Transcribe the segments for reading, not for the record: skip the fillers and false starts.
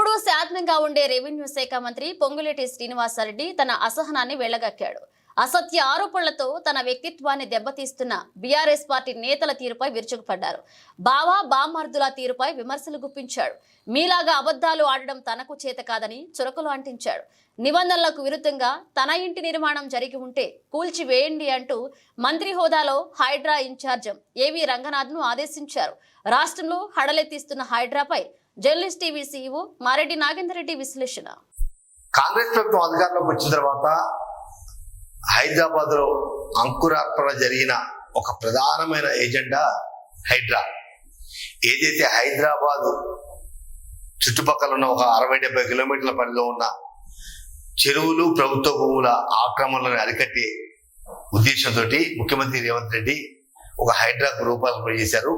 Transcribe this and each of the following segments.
ఎప్పుడూ శాంతంగా ఉండే రెవెన్యూ శాఖ మంత్రి పొంగులేటి శ్రీనివాసరెడ్డి తన అసహనాన్ని వెళ్లగక్కాడు. అసత్య ఆరోపణలతో తన వ్యక్తిత్వాన్ని దెబ్బతీస్తున్న బీఆర్ఎస్ పార్టీ నేతల తీరుపై విరుచుకుపడ్డారు. బావా బామ్మర్దుల తీరుపై విమర్శలు గుప్పించాడు. మీలాగా అబద్ధాలు ఆడడం తనకు చేత కాదని చురకలు అంటించాడు. నిబంధనలకు విరుద్ధంగా తన ఇంటి నిర్మాణం జరిగి ఉంటే కూల్చివేయండి అంటూ మంత్రి హోదాలో హైడ్రా ఇన్ఛార్జ్ ఏవి రంగనాథ్ను ఆదేశించారు. రాష్ట్రంలో హడలెత్తిస్తున్న హైడ్రాపై journalist TV CEO Mareddy Nagender Reddy విశ్లేషణ. కాంగ్రెస్ ప్రభుత్వం అధికారంలోకి వచ్చిన తర్వాత హైదరాబాద్ లో అంకురార్పణ జరిగిన ఒక ప్రధానమైన ఎజెండా హైడ్రా. ఏదైతే హైదరాబాద్ చుట్టుపక్కల ఉన్న ఒక 60-70 కిలోమీటర్ల పరిధిలో ఉన్న చెరువులు, ప్రభుత్వ భూముల ఆక్రమణలను అరికట్టే ఉద్దేశంతో ముఖ్యమంత్రి రేవంత్ రెడ్డి ఒక హైడ్రాకు రూపకల్పన చేశారు.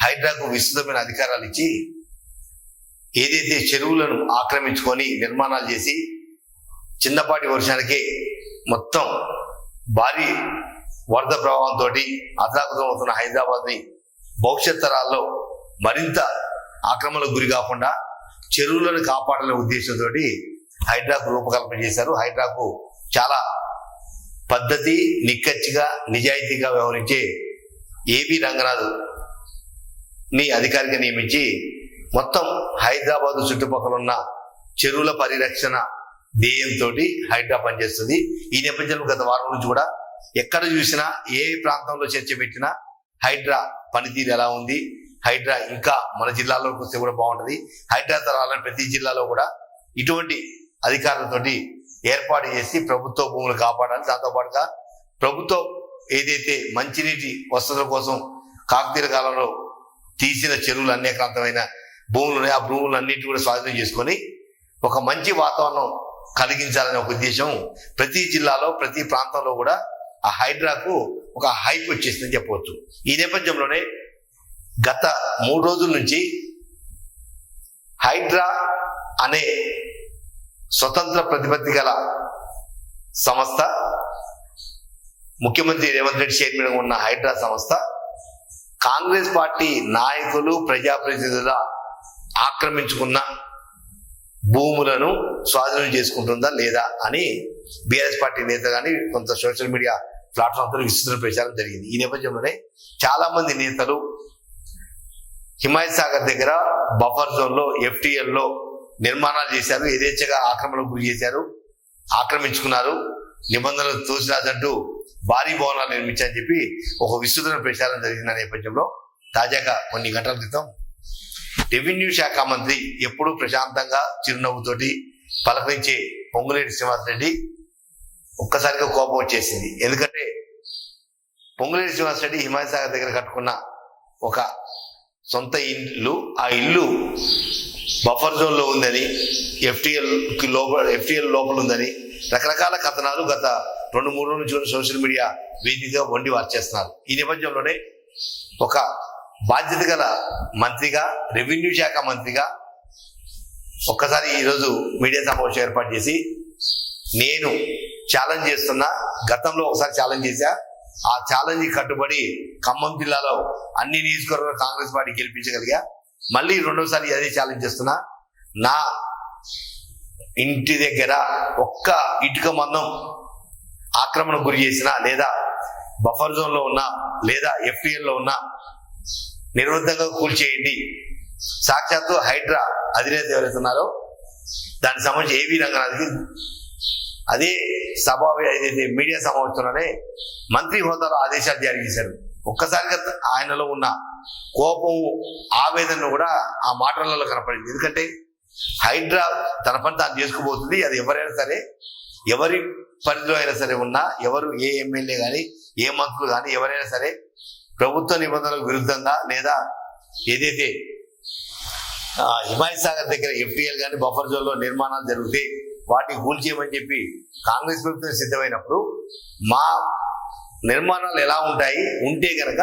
హైడ్రాకు విస్తృతమైన అధికారాలు ఇచ్చి ఏదైతే చెరువులను ఆక్రమించుకొని నిర్మాణాలు చేసి చిన్నపాటి వర్షానికే మొత్తం భారీ వరద ప్రభావంతో అతలాకుతలం అవుతున్న హైదరాబాద్ ని భవిష్యత్ తరాల్లో మరింత ఆక్రమణకు గురి కాకుండా చెరువులను కాపాడాలనే ఉద్దేశంతో హైడ్రాకు రూపకల్పన చేశారు. హైడ్రాకు చాలా పద్ధతి, నిక్కచ్చిగా, నిజాయితీగా వ్యవహరించే ఏవి రంగనాథ్ ని అధికారిగా నియమించి మొత్తం హైదరాబాద్ చుట్టుపక్కల ఉన్న చెరువుల పరిరక్షణ ధ్యేయంతో హైడ్రా పనిచేస్తుంది. ఈ నేపథ్యంలో గత వారం నుంచి కూడా ఎక్కడ చూసినా, ఏ ప్రాంతంలో చర్చ పెట్టినా హైడ్రా పనితీరు ఎలా ఉంది, హైడ్రా ఇంకా మన జిల్లాలోకి వస్తే కూడా బాగుంటుంది, హైడ్రా తరాలను ప్రతి జిల్లాలో కూడా ఇటువంటి అధికారులతోటి ఏర్పాటు చేసి ప్రభుత్వ భూములు కాపాడాలి. దాంతోపాటుగా ప్రభుత్వం ఏదైతే మంచినీటి వసతుల కోసం కాకతీయ కాలంలో తీసిన చెరువులు అనేకాంతమైన భూములు ఉన్నాయి, ఆ భూములన్నిటి కూడా స్వాధీనం చేసుకొని ఒక మంచి వాతావరణం కలిగించాలనే ఒక ఉద్దేశం ప్రతి జిల్లాలో, ప్రతి ప్రాంతంలో కూడా ఆ హైడ్రాకు ఒక హైప్ వచ్చేసిందని చెప్పవచ్చు. ఈ నేపథ్యంలోనే గత 3 రోజుల నుంచి హైడ్రా అనే స్వతంత్ర ప్రతిపత్తి గల సంస్థ, ముఖ్యమంత్రి రేవంత్ రెడ్డి చైర్మన్ ఉన్న హైడ్రా సంస్థ కాంగ్రెస్ పార్టీ నాయకులు, ప్రజాప్రతినిధుల ఆక్రమించుకున్న భూములను స్వాధీనం చేసుకుంటుందా లేదా అని బీఆర్ఎస్ పార్టీ నేత కానీ కొంత సోషల్ మీడియా ప్లాట్ఫామ్తో విస్తృత ప్రచారం జరిగింది. ఈ నేపథ్యంలోనే చాలా మంది నేతలు హిమాయత్ సాగర్ దగ్గర బఫర్ జోన్ లో, FTL లో నిర్మాణాలు చేశారు. యథేచ్ఛగా ఆక్రమణకు గురి చేశారు, ఆక్రమించుకున్నారు, నిబంధనలు తోసిరాదంటూ భారీ భవనాలు నిర్మించారని చెప్పి ఒక విస్తృత ప్రచారం జరిగిన నేపథ్యంలో తాజాగా కొన్ని గంటల క్రితం రెవెన్యూ శాఖ మంత్రి ఎప్పుడూ ప్రశాంతంగా చిరునవ్వుతోటి పలకరించే పొంగులేటి శ్రీనివాసరెడ్డి ఒక్కసారిగా కోపం వచ్చేసింది. ఎందుకంటే పొంగులేటి శ్రీనివాసరెడ్డి హిమాయత్ సాగర్ దగ్గర కట్టుకున్న ఒక సొంత ఇల్లు, ఆ ఇల్లు బఫర్ జోన్ లో ఉందని, FTL లోపల ఉందని రకరకాల కథనాలు గత 2-3 రోజుల నుంచి సోషల్ మీడియా వేదికగా వండి వార్చేస్తున్నారు. ఈ నేపథ్యంలోనే ఒక బాధ్యత గల మంత్రిగా, రెవెన్యూ శాఖ మంత్రిగా ఒక్కసారి ఈరోజు మీడియా సమావేశం ఏర్పాటు చేసి నేను ఛాలెంజ్ చేస్తున్నా, గతంలో ఒకసారి ఛాలెంజ్ చేశా, ఆ ఛాలెంజ్ కట్టుబడి ఖమ్మం జిల్లాలో అన్ని నియోజకవర్గాలు కాంగ్రెస్ పార్టీ గెలిపించగలిగా, మళ్ళీ రెండోసారి అదే ఛాలెంజ్ చేస్తున్నా, నా ఇంటి దగ్గర ఒక్క ఇటుక మందం ఆక్రమణ గురి చేసిన, లేదా బఫర్ జోన్ లో ఉన్నా, లేదా FTL లో ఉన్నా నిర్వద్ధంగా కూల్చేయండి. సాక్షాత్తు హైడ్రా అధినేత ఎవరైతున్నారో దానికి సంబంధించి ఏవి రంగనాథ్కి అదే ఏదైతే మీడియా సమావేశంలోనే మంత్రి హోదాలో ఆదేశాలు జారీ చేశారు. ఒక్కసారిగా ఆయనలో ఉన్న కోపం, ఆవేదన కూడా ఆ మాటలలో కనపడింది. ఎందుకంటే హైడ్రా తన పని తాను చేసుకుపోతుంది. అది ఎవరైనా సరే, ఎవరి పరిధిలో అయినా సరే ఉన్నా, ఎవరు ఏ ఎమ్మెల్యే కానీ, ఏ మంత్రులు కానీ ఎవరైనా సరే ప్రభుత్వ నిబంధనలకు విరుద్ధంగా, లేదా ఏదైతే హిమాయత్ సాగర్ దగ్గర FTL కానీ బఫర్ జోన్ లో నిర్మాణాలు జరిగితే వాటిని కూల్చేయమని చెప్పి కాంగ్రెస్ ప్రభుత్వం సిద్ధమైనప్పుడు మా నిర్మాణాలు ఎలా ఉంటాయి, ఉంటే కనుక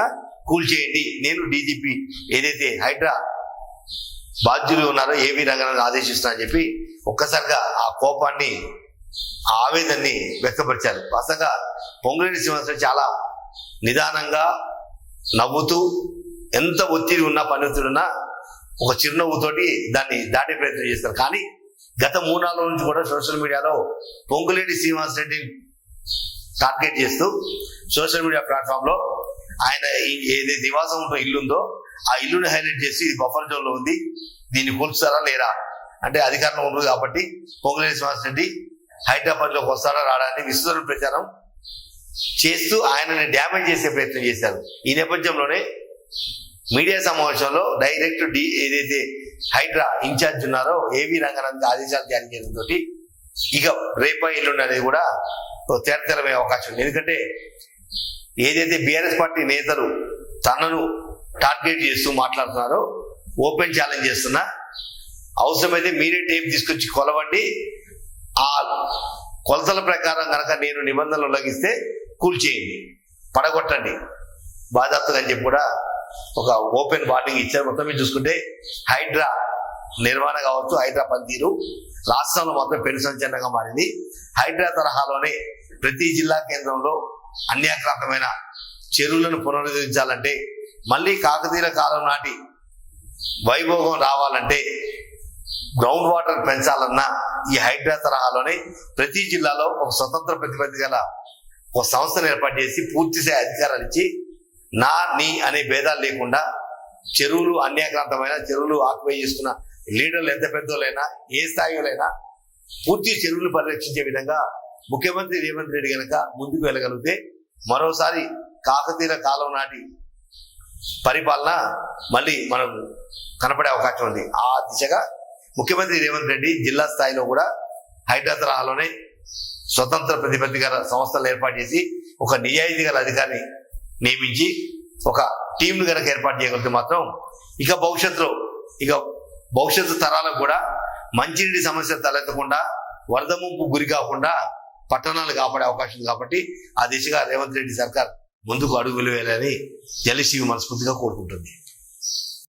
కూల్చేయండి, నేను DGP ఏదైతే హైడ్రా బాధ్యులు ఉన్నారో ఏవి రంగనాథ్ ఆదేశిస్తున్నా అని చెప్పి ఒక్కసారిగా ఆ కోపాన్ని, ఆ ఆవేదనని వ్యక్తపరిచారు. వాస్తవంగా పొంగులేటి శ్రీనివాసరెడ్డి చాలా నిదానంగా నవ్వుతూ, ఎంత ఒత్తిడి ఉన్నా, పనితుడున్నా ఒక చిరునవ్వుతోటి దాన్ని దాటే ప్రయత్నం చేస్తారు. కానీ గత 3-4 రోజుల నుంచి కూడా సోషల్ మీడియాలో పొంగులేటి శ్రీనివాస్ రెడ్డిని టార్గెట్ చేస్తూ సోషల్ మీడియా ప్లాట్ఫామ్ లో ఆయన ఏదైతే నివాసం ఉంటో ఇల్లు ఉందో ఆ ఇల్లుని హైలైట్ చేసి ఇది బఫర్ జోన్ లో ఉంది, దీన్ని కూల్చుతారా లేరా అంటే అధికారంలో ఉండదు కాబట్టి పొంగులేటి శ్రీనివాస్ రెడ్డి హైదరాబాద్ లోకి వస్తాడా రాడా అని విస్తృత ప్రచారం చేస్తూ ఆయనని డ్యామేజ్ చేసే ప్రయత్నం చేశారు. ఈ నేపథ్యంలోనే మీడియా సమావేశంలో డైరెక్ట్ ఏదైతే హైడ్రా ఇన్ఛార్జ్ ఉన్నారో ఏవి రంగనాథ్ ఆదేశాలు జారీ చేయడంతో ఇక రేపా ఎల్లుండి అనేది కూడా తేటతెల్లమయ్యే అవకాశం ఉంది. ఎందుకంటే ఏదైతే బీఆర్ఎస్ పార్టీ నేతలు తనను టార్గెట్ చేస్తూ మాట్లాడుతున్నారో ఓపెన్ ఛాలెంజ్ చేస్తున్నా, అవసరమైతే మీరే టేప్ తీసుకొచ్చి కొలవండి, ఆ కొలతల ప్రకారం కనుక నేను నిబంధనలు ఉల్లంఘిస్తే కూల్చేయండి, పడగొట్టండి బాధాప్తగా అని చెప్పి కూడా ఒక ఓపెన్ వార్నింగ్ ఇచ్చారు. మొత్తం మీద చూసుకుంటే హైడ్రా నిర్వహణ కావచ్చు, హైడ్రా పనితీరు రాష్ట్రంలో మాత్రం పెను సంచలనంగా మారింది. హైడ్రా తరహాలోనే ప్రతి జిల్లా కేంద్రంలో అన్యాక్రాంతమైన చెరువులను పునరుద్ధరించాలంటే, మళ్ళీ కాకతీయుల కాలం నాటి వైభోగం రావాలంటే, గ్రౌండ్ వాటర్ పెంచాలన్నా ఈ హైడ్రా తరహాలోనే ప్రతి జిల్లాలో ఒక స్వతంత్ర ప్రతిపత్తి గల ఒక సంస్థను ఏర్పాటు చేసి పూర్తిస్థాయి అధికారాలు ఇచ్చి నా నీ అనే భేదాలు లేకుండా చెరువులు అన్యాక్రాంతమైన చెరువులు ఆక్యుపై చేసుకున్న లీడర్లు ఎంత పెద్దోళ్ళైనా ఏ స్థాయిలైనా పూర్తి చెరువులు పరిరక్షించే విధంగా ముఖ్యమంత్రి రేవంత్ రెడ్డి కనుక ముందుకు వెళ్ళగలిగితే మరోసారి కాకతీయుల కాలం నాటి పరిపాలన మళ్ళీ మనం కనపడే అవకాశం ఉంది. ఆ దిశగా ముఖ్యమంత్రి రేవంత్ రెడ్డి జిల్లా స్థాయిలో కూడా హైడ్రా తరహాలోనే స్వతంత్ర ప్రతిపత్తి గల సంస్థలు ఏర్పాటు చేసి ఒక నిజాయితీ గల అధికారిని నియమించి ఒక టీంను కనుక ఏర్పాటు చేయగలిగితే మాత్రం ఇక భవిష్యత్తు తరాలకు కూడా మంచినీటి సమస్యలు తలెత్తకుండా, వరద ముంపు గురి కాకుండా పట్టణాలు కాపాడే అవకాశం ఉంది. కాబట్టి ఆ దిశగా రేవంత్ రెడ్డి సర్కార్ ముందుకు అడుగులు వేయాలని జలశివి మనస్ఫూర్తిగా కోరుకుంటుంది.